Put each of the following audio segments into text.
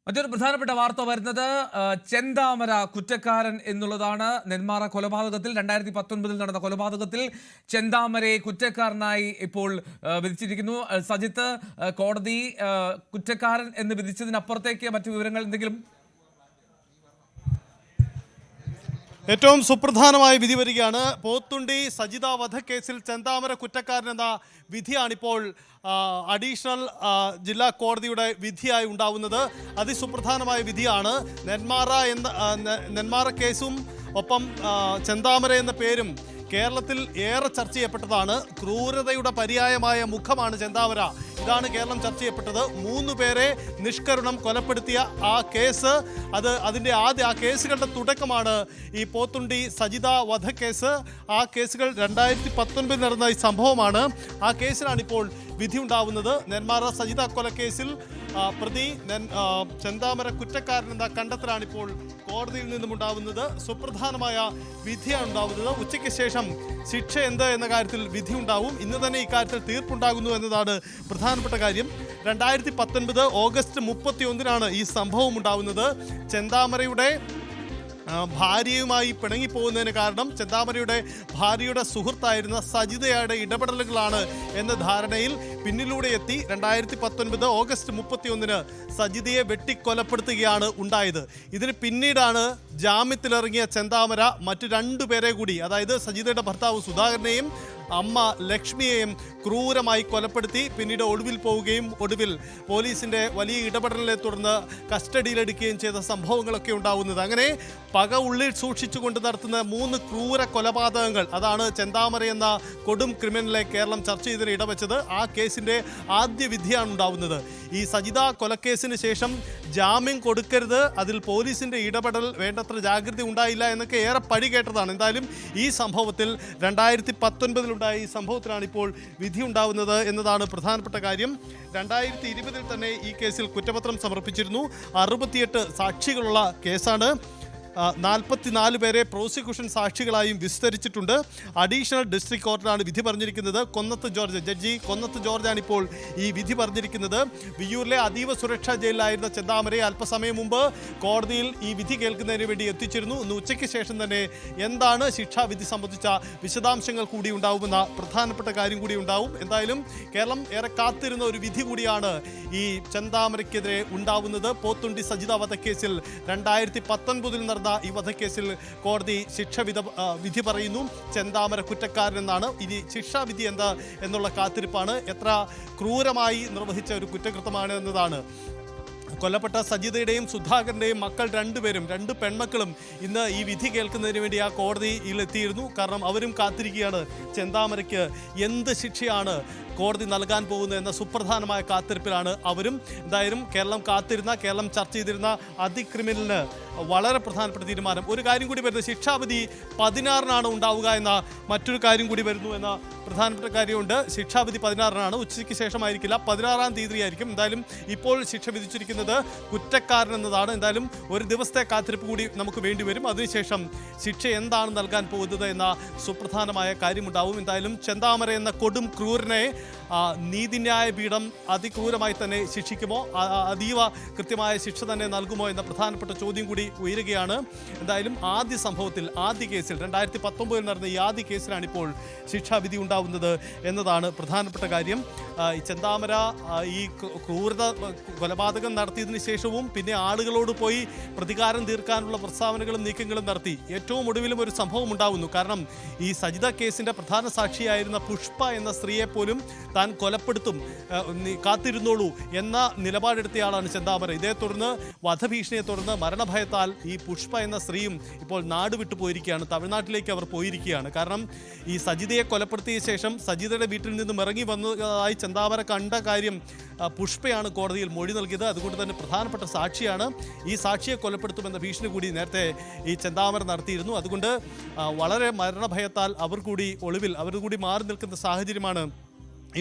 മറ്റൊരു പ്രധാനപ്പെട്ട വാർത്ത വരുന്നത് ചെന്താമര കുറ്റക്കാരൻ എന്നുള്ളതാണ്. നെന്മാറ കൊലപാതകത്തിൽ 2019 നടന്ന കൊലപാതകത്തിൽ ചെന്താമരയെ കുറ്റക്കാരനായി ഇപ്പോൾ വിധിച്ചിരിക്കുന്നു. സജിത്ത്, കോടതി കുറ്റക്കാരൻ എന്ന് വിധിച്ചതിനപ്പുറത്തേക്ക് മറ്റു വിവരങ്ങൾ എന്തെങ്കിലും? ഏറ്റവും സുപ്രധാനമായ വിധി വരികയാണ്. പോത്തുണ്ടി സജിത വധക്കേസിൽ ചെന്താമര കുറ്റക്കാരനെന്ന വിധിയാണിപ്പോൾ അഡീഷണൽ ജില്ലാ കോടതിയുടെ വിധിയായി ഉണ്ടാവുന്നത്. അതിസുപ്രധാനമായ വിധിയാണ്. നെന്മാറ കേസും ഒപ്പം ചെന്താമര എന്ന പേരും കേരളത്തിൽ ഏറെ ചർച്ച ചെയ്യപ്പെട്ടതാണ്. ക്രൂരതയുടെ പര്യായമായ മുഖമാണ് ചെന്താമര. ഇതാണ് കേരളം ചർച്ച ചെയ്യപ്പെട്ടത്. 3 പേരെ നിഷ്കരുണം കൊലപ്പെടുത്തിയ ആ കേസ്, അതിൻ്റെ ആ കേസുകളുടെ തുടക്കമാണ് ഈ പോത്തുണ്ടി സജിത വധക്കേസ്. ആ കേസുകൾ 2019 നടന്ന ഈ സംഭവമാണ്. ആ കേസിലാണിപ്പോൾ വിധി ഉണ്ടാവുന്നത്. നെന്മാറ സജിത കൊലക്കേസിൽ പ്രതി ചെന്താമര കുറ്റക്കാരനെന്ന കണ്ടെത്തലാണിപ്പോൾ കോടതിയിൽ നിന്നും ഉണ്ടാവുന്നത്. സുപ്രധാനമായ വിധിയാണ് ഉണ്ടാവുന്നത്. ഉച്ചയ്ക്ക് ശേഷം ശിക്ഷ എന്ത് എന്ന കാര്യത്തിൽ വിധി ഉണ്ടാവും. ഇന്ന് തന്നെ ഇക്കാര്യത്തിൽ തീർപ്പുണ്ടാകുന്നു എന്നതാണ് പ്രധാനപ്പെട്ട കാര്യം. 2019 ഓഗസ്റ്റ് 31 ഈ സംഭവം ഉണ്ടാവുന്നത്. ചെന്താമരയുടെ ഭാര്യയുമായി പിണങ്ങിപ്പോകുന്നതിന് കാരണം ചെന്താമരയുടെ ഭാര്യയുടെ സുഹൃത്തായിരുന്ന സജിതയുടെ ഇടപെടലുകളാണ് എന്ന ധാരണയിൽ പിന്നിലൂടെ എത്തി 2019 ഓഗസ്റ്റ് 31 സജിതയെ വെട്ടിക്കൊലപ്പെടുത്തുകയാണ് ഉണ്ടായത്. ഇതിന് പിന്നീടാണ് ജാമ്യത്തിലിറങ്ങിയ ചെന്താമര മറ്റു 2 പേരെ കൂടി, അതായത് സജിതയുടെ ഭർത്താവ് സുധാകരനെയും അമ്മ ലക്ഷ്മിയെയും ക്രൂരമായി കൊലപ്പെടുത്തി പിന്നീട് ഒളിവിൽ പോവുകയും ഒടുവിൽ പോലീസിൻ്റെ വലിയ ഇടപെടലിനെ തുടർന്ന് കസ്റ്റഡിയിലെടുക്കുകയും ചെയ്ത സംഭവങ്ങളൊക്കെ ഉണ്ടാവുന്നത്. അങ്ങനെ പക ഉള്ളിൽ സൂക്ഷിച്ചുകൊണ്ട് നടത്തുന്ന 3 ക്രൂര കൊലപാതകങ്ങൾ, അതാണ് ചെന്താമര എന്ന കൊടും ക്രിമിനലെ കേരളം ചർച്ച ചെയ്തതിന് ഇടവെച്ചത്. ആ കേസിൻ്റെ ആദ്യ വിധിയാണ് ഉണ്ടാവുന്നത്. ഈ സജിത കൊലക്കേസിന് ശേഷം ജാമ്യം കൊടുക്കരുത്, അതിൽ പോലീസിൻ്റെ ഇടപെടൽ വേണ്ടത്ര ജാഗ്രത ഉണ്ടായില്ല എന്നൊക്കെ ഏറെ പഴി കേട്ടതാണ്. എന്തായാലും ഈ സംഭവത്തിൽ 2019 ഈ സംഭവത്തിലാണ് ഇപ്പോൾ വിധി ഉണ്ടാവുന്നത് എന്നതാണ് പ്രധാനപ്പെട്ട കാര്യം. 2020 തന്നെ ഈ കേസിൽ കുറ്റപത്രം സമർപ്പിച്ചിരുന്നു. 68 സാക്ഷികളുള്ള കേസാണ്. 44 പേരെ പ്രോസിക്യൂഷൻ സാക്ഷികളായും വിസ്തരിച്ചിട്ടുണ്ട്. അഡീഷണൽ ഡിസ്ട്രിക്ട് കോർട്ടിലാണ് വിധി പറഞ്ഞിരിക്കുന്നത്. ജഡ്ജി കൊന്നത്ത് ജോർജാണ് ഇപ്പോൾ ഈ വിധി പറഞ്ഞിരിക്കുന്നത്. വിയ്യൂരിലെ അതീവ സുരക്ഷാ ജയിലിലായിരുന്ന ചെന്താമരയെ അല്പസമയം മുമ്പ് കോടതിയിൽ ഈ വിധി കേൾക്കുന്നതിന് വേണ്ടി എത്തിച്ചിരുന്നു. ഇന്ന് ഉച്ചയ്ക്ക് ശേഷം തന്നെ എന്താണ് ശിക്ഷാവിധി സംബന്ധിച്ച വിശദാംശങ്ങൾ കൂടി ഉണ്ടാവുമെന്ന പ്രധാനപ്പെട്ട കാര്യം കൂടി ഉണ്ടാവും. എന്തായാലും കേരളം ഏറെ കാത്തിരുന്ന ഒരു വിധി കൂടിയാണ് ഈ ചെന്താമരയ്ക്കെതിരെ ഉണ്ടാവുന്നത്. പോത്തുണ്ടി സജിത വധക്കേസിൽ 2019 നടന്ന ഈ വധക്കേസിൽ കോടതി വിധി പറയുന്നു. ചെന്താമര കുറ്റക്കാരനെന്നാണ്. ഇനി ശിക്ഷാവിധി എന്താ എന്നുള്ള കാത്തിരിപ്പാണ്. എത്ര ക്രൂരമായി നിർവഹിച്ച ഒരു കുറ്റകൃത്യമാണ് എന്നതാണ്. കൊല്ലപ്പെട്ട സജിതയുടെയും സുധാകരൻ്റെയും മക്കൾ 2 പേരും 2 പെൺമക്കളും ഇന്ന് ഈ വിധി കേൾക്കുന്നതിന് വേണ്ടി ആ കോടതിയിൽ എത്തിയിരുന്നു. കാരണം അവരും കാത്തിരിക്കുകയാണ് ചെന്താമരയ്ക്ക് എന്ത് ശിക്ഷയാണ് കോടതി നൽകാൻ പോകുന്നത് എന്ന സുപ്രധാനമായ കാത്തിരിപ്പിലാണ് അവരും. എന്തായാലും കേരളം ചർച്ച ചെയ്തിരുന്ന അതിക്രിമിനലിന് വളരെ പ്രധാനപ്പെട്ട തീരുമാനം. ഒരു കാര്യം കൂടി വരുന്നത്, ശിക്ഷാവിധി 16 ഉണ്ടാവുക എന്ന മറ്റൊരു കാര്യം കൂടി വരുന്നു എന്ന പ്രധാനപ്പെട്ട കാര്യമുണ്ട്. ശിക്ഷാവിധി 16 ഉച്ചയ്ക്ക് ശേഷമായിരിക്കില്ല, 16 തീയതി ആയിരിക്കും. എന്തായാലും ഇപ്പോൾ ശിക്ഷ വിധിച്ചിരിക്കുന്നത് കുറ്റക്കാരൻ എന്നതാണ്. എന്തായാലും ഒരു ദിവസത്തെ കാത്തിരിപ്പ് കൂടി നമുക്ക് വേണ്ടിവരും. അതിനുശേഷം ശിക്ഷ എന്താണ് നൽകാൻ പോകുന്നത് എന്ന സുപ്രധാനമായ കാര്യമുണ്ടാവും. എന്തായാലും ചെന്താമര എന്ന കൊടും ക്രൂരനെ നീതിന്യായ പീഠം അതിക്രൂരമായി തന്നെ ശിക്ഷിക്കുമോ, അതീവ കൃത്യമായ ശിക്ഷ തന്നെ നൽകുമോ എന്ന പ്രധാനപ്പെട്ട ചോദ്യം കൂടി ഉയരുകയാണ്. എന്തായാലും ആദ്യ കേസിൽ 2019 നടന്ന ഈ ആദ്യ കേസിലാണ് ഇപ്പോൾ ശിക്ഷാവിധി ഉണ്ടാവുന്നത് എന്നതാണ് പ്രധാനപ്പെട്ട കാര്യം. ഈ ചെന്താമര ഈ കൊലപാതകം നടത്തിയതിനു ശേഷവും പിന്നെ ആളുകളോട് പോയി പ്രതികാരം തീർക്കാനുള്ള പ്രസ്താവനകളും നീക്കങ്ങളും നടത്തി. ഏറ്റവും ഒടുവിലും ഒരു സംഭവം ഉണ്ടാവുന്നു. കാരണം ഈ സജിത കേസിന്റെ പ്രധാന സാക്ഷിയായിരുന്ന പുഷ്പ എന്ന സ്ത്രീയെ പോലും താൻ കൊലപ്പെടുത്തും, കാത്തിരുന്നോളൂ എന്ന നിലപാടെടുത്തയാളാണ് ചെന്താമര. ഇതേ തുടർന്ന് വധഭീഷണിയെ തുടർന്ന് മരണഭയത്താൽ ഈ പുഷ്പ എന്ന സ്ത്രീയും ഇപ്പോൾ നാട് വിട്ടു പോയിരിക്കുകയാണ്. തമിഴ്നാട്ടിലേക്ക് അവർ പോയിരിക്കുകയാണ്. കാരണം ഈ സജിതയെ കൊലപ്പെടുത്തിയ ശേഷം സജിതയുടെ വീട്ടിൽ നിന്നും ഇറങ്ങി വന്നതായി ചെന്താമര കണ്ട കാര്യം പുഷ്പയാണ് കോടതിയിൽ മൊഴി നൽകിയത്. അതുകൊണ്ട് തന്നെ പ്രധാനപ്പെട്ട സാക്ഷിയാണ്. ഈ സാക്ഷിയെ കൊലപ്പെടുത്തുമെന്ന ഭീഷണി കൂടി നേരത്തെ ഈ ചെന്താമര നടത്തിയിരുന്നു. അതുകൊണ്ട് വളരെ മരണഭയത്താൽ അവർ കൂടി മാറി നിൽക്കുന്ന സാഹചര്യമാണ്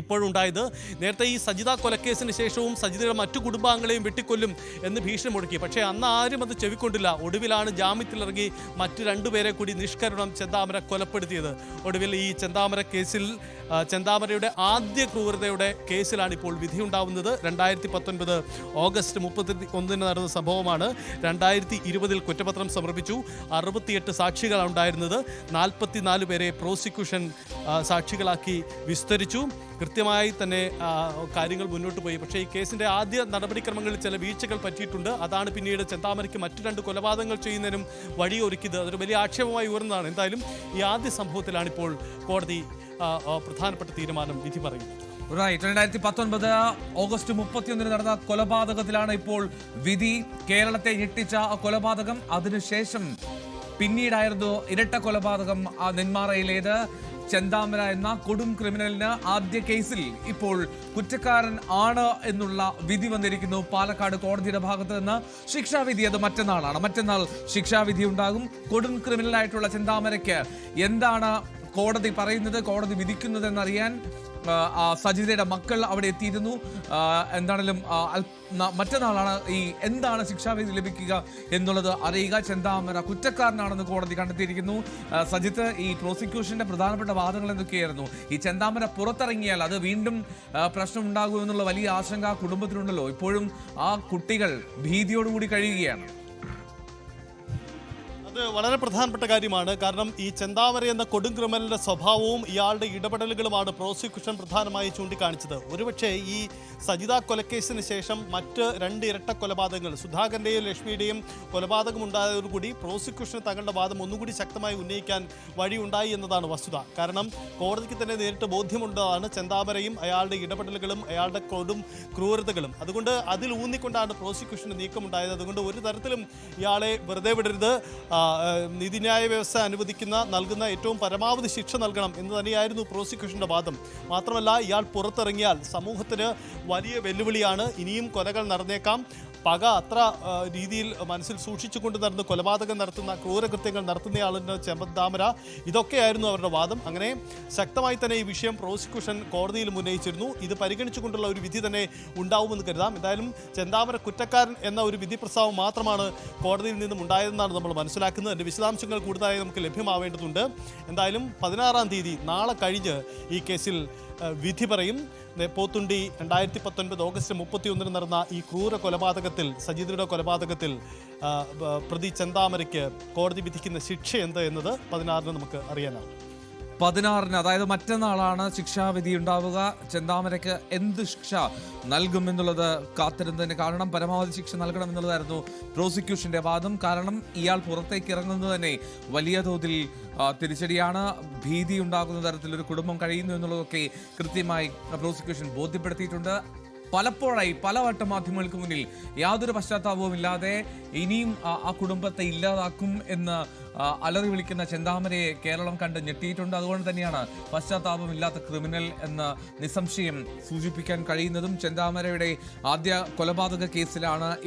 ഇപ്പോഴുണ്ടായത്. നേരത്തെ ഈ സജിത കൊലക്കേസിന് ശേഷവും സജിതയുടെ മറ്റു കുടുംബാംഗങ്ങളെയും വെട്ടിക്കൊല്ലും എന്ന് ഭീഷണി മുഴക്കി. പക്ഷേ അന്ന് ആരും അത് ചെവിക്കൊണ്ടില്ല. ഒടുവിലാണ് ജാമ്യത്തിലിറങ്ങി മറ്റു രണ്ടുപേരെ കൂടി നിഷ്കരുണം ചെന്താമര കൊലപ്പെടുത്തിയത്. ഒടുവിൽ ഈ ചെന്താമര കേസിൽ ചെന്താമരയുടെ ആദ്യ ക്രൂരതയുടെ കേസിലാണ് ഇപ്പോൾ വിധിയുണ്ടാവുന്നത്. 2019 ഓഗസ്റ്റ് 31 നടന്ന സംഭവമാണ്. 2020 കുറ്റപത്രം സമർപ്പിച്ചു. 68 സാക്ഷികളാണ് ഉണ്ടായിരുന്നത്. 44 പേരെ പ്രോസിക്യൂഷൻ സാക്ഷികളാക്കി വിസ്തരിച്ചു. കൃത്യമായി തന്നെ കാര്യങ്ങൾ മുന്നോട്ട് പോയി. പക്ഷേ ഈ കേസിൻ്റെ ആദ്യ നടപടിക്രമങ്ങളിൽ ചില വീഴ്ചകൾ പറ്റിയിട്ടുണ്ട്. അതാണ് പിന്നീട് ചെന്താമരയ്ക്ക് മറ്റു 2 കൊലപാതകങ്ങൾ ചെയ്യുന്നതിനും വഴിയൊരുക്കിയത്. അതൊരു വലിയ ആക്ഷേപമായി ഉയർന്നതാണ്. എന്തായാലും ഈ ആദ്യ സംഭവത്തിലാണ് ഇപ്പോൾ കോടതി പ്രധാനപ്പെട്ട തീരുമാനം വിധി പറയുന്നത്. 2019 ഓഗസ്റ്റ് 31 നടന്ന കൊലപാതകത്തിലാണ് ഇപ്പോൾ വിധി. കേരളത്തെ ഞെട്ടിച്ച ആ കൊലപാതകം, അതിനുശേഷം പിന്നീടായിരുന്നു ഇരട്ട കൊലപാതകം നെന്മാറയിലേത്. ചെന്താമര എന്ന കൊടും ക്രിമിനലിന് ആദ്യ കേസിൽ ഇപ്പോൾ കുറ്റക്കാരൻ ആണ് എന്നുള്ള വിധി വന്നിരിക്കുന്നു. പാലക്കാട് കോടതിയുടെ ഭാഗത്ത് നിന്ന് ശിക്ഷാവിധി അത് മറ്റന്നാളാണ്. മറ്റന്നാൾ ശിക്ഷാവിധി ഉണ്ടാകും. കൊടും ക്രിമിനലായിട്ടുള്ള ചെന്താമരയ്ക്ക് എന്താണ് കോടതി പറയുന്നത്, കോടതി വിധിക്കുന്നതെന്നറിയാൻ സജിതയുടെ മക്കൾ അവിടെ എത്തിയിരുന്നു. എന്താണെങ്കിലും മറ്റന്നാളാണ് ഈ എന്താണ് ശിക്ഷാവിധി ലഭിക്കുക എന്നുള്ളത് അറിയുക. ചെന്താമര കുറ്റക്കാരനാണെന്ന് കോടതി കണ്ടെത്തിയിരിക്കുന്നു. സജിത്ത്, ഈ പ്രോസിക്യൂഷന്റെ പ്രധാനപ്പെട്ട വാദങ്ങൾ എന്തൊക്കെയായിരുന്നു? ഈ ചെന്താമര പുറത്തിറങ്ങിയാൽ അത് വീണ്ടും പ്രശ്നം ഉണ്ടാകുമെന്നുള്ള വലിയ ആശങ്ക കുടുംബത്തിനുണ്ടല്ലോ. ഇപ്പോഴും ആ കുട്ടികൾ ഭീതിയോടുകൂടി കഴിയുകയാണ്. അത് വളരെ പ്രധാനപ്പെട്ട കാര്യമാണ്. കാരണം ഈ ചെന്താമര എന്ന കൊടും ക്രിമിനലിന്റെ സ്വഭാവവും ഇയാളുടെ ഇടപെടലുകളുമാണ് പ്രോസിക്യൂഷൻ പ്രധാനമായി ചൂണ്ടിക്കാണിച്ചത്. ഒരുപക്ഷെ ഈ സജിത കൊലക്കേസിന് ശേഷം മറ്റ് 2 ഇരട്ട കൊലപാതകങ്ങൾ, സുധാകരന്റെയും ലക്ഷ്മിയുടെയും കൊലപാതകം ഉണ്ടായതോടുകൂടി പ്രോസിക്യൂഷന് തങ്ങളുടെ വാദം ഒന്നുകൂടി ശക്തമായി ഉന്നയിക്കാൻ വഴിയുണ്ടായി എന്നതാണ് വസ്തുത. കാരണം കോടതിക്ക് തന്നെ നേരിട്ട് ബോധ്യമുണ്ടാണ് ചെന്താമരയും അയാളുടെ ഇടപെടലുകളും അയാളുടെ കൊടും ക്രൂരതകളും. അതുകൊണ്ട് അതിൽ ഊന്നിക്കൊണ്ടാണ് പ്രോസിക്യൂഷന് നീക്കമുണ്ടായത്. അതുകൊണ്ട് ഒരു തരത്തിലും ഇയാളെ വെറുതെ വിടരുത്, നീതിന്യായ വ്യവസ്ഥ നൽകുന്ന ഏറ്റവും പരമാവധി ശിക്ഷ നൽകണം എന്ന് തന്നെയായിരുന്നു പ്രോസിക്യൂഷന്റെ വാദം. മാത്രമല്ല, ഇയാൾ പുറത്തിറങ്ങിയാൽ സമൂഹത്തിന് വലിയ വെല്ലുവിളിയാണ്. ഇനിയും കൊലകൾ നടന്നേക്കാം. പക അത്ര രീതിയിൽ മനസ്സിൽ സൂക്ഷിച്ചുകൊണ്ട് നടന്ന് കൊലപാതകം നടത്തുന്ന, ക്രൂരകൃത്യങ്ങൾ നടത്തുന്നയാളിന് ചെന്താമര, ഇതൊക്കെയായിരുന്നു അവരുടെ വാദം. അങ്ങനെ ശക്തമായി തന്നെ ഈ വിഷയം പ്രോസിക്യൂഷൻ കോടതിയിൽ ഉന്നയിച്ചിരുന്നു. ഇത് പരിഗണിച്ചുകൊണ്ടുള്ള ഒരു വിധി തന്നെ ഉണ്ടാവുമെന്ന് കരുതാം. എന്തായാലും ചെന്താമര കുറ്റക്കാരൻ എന്ന ഒരു വിധി പ്രസ്താവം മാത്രമാണ് കോടതിയിൽ നിന്നും ഉണ്ടായതെന്നാണ് നമ്മൾ മനസ്സിലാക്കുന്നത്. അതിൻ്റെ വിശദാംശങ്ങൾ കൂടുതലായി നമുക്ക് ലഭ്യമാവേണ്ടതുണ്ട്. എന്തായാലും 16-ാം തീയതി, നാളെ കഴിഞ്ഞ് ഈ കേസിൽ വിധി പറയും. പോത്തുണ്ടി 2019 ഓഗസ്റ്റ് 31 നടന്ന ഈ ക്രൂര കൊലപാതകത്തിൽ, സജിതയുടെ കൊലപാതകത്തിൽ പ്രതി ചെന്താമരയ്ക്ക് കോടതി വിധിക്കുന്ന ശിക്ഷ എന്ത് എന്നത് 16-ന് നമുക്ക് അറിയാനാവും. 16-ന്, അതായത് മറ്റന്നാളാണ് ശിക്ഷാവിധി ഉണ്ടാവുക. ചെന്താമരയ്ക്ക് എന്ത് ശിക്ഷ നൽകുമെന്നുള്ളത് കാത്തിരുന്നതിന് കാരണം പരമാവധി ശിക്ഷ നൽകണമെന്നുള്ളതായിരുന്നു പ്രോസിക്യൂഷന്റെ വാദം. കാരണം ഇയാൾ പുറത്തേക്ക് ഇറങ്ങുന്നത് തന്നെ വലിയ തോതിൽ തിരിച്ചടിയാണ്. ഭീതി ഉണ്ടാകുന്ന തരത്തിലൊരു കുടുംബം കഴിയുന്നു എന്നുള്ളതൊക്കെ കൃത്യമായി പ്രോസിക്യൂഷൻ ബോധ്യപ്പെടുത്തിയിട്ടുണ്ട്. പലപ്പോഴായി പലവട്ടം മാധ്യമങ്ങൾക്ക് മുന്നിൽ യാതൊരു പശ്ചാത്താപവും ഇല്ലാതെ ഇനിയും ആ കുടുംബത്തെ ഇല്ലാതാക്കും എന്ന് അലറി വിളിക്കുന്ന ചെന്താമരയെ കേരളം കണ്ട് ഞെട്ടിയിട്ടുണ്ട്. അതുകൊണ്ട് തന്നെയാണ് പശ്ചാത്താപമില്ലാത്ത ക്രിമിനൽ എന്ന് നിസ്സംശയം സൂചിപ്പിക്കാൻ കഴിയുന്നതും. ചെന്താമരയുടെ ആദ്യ കൊലപാതക കേസിലാണ്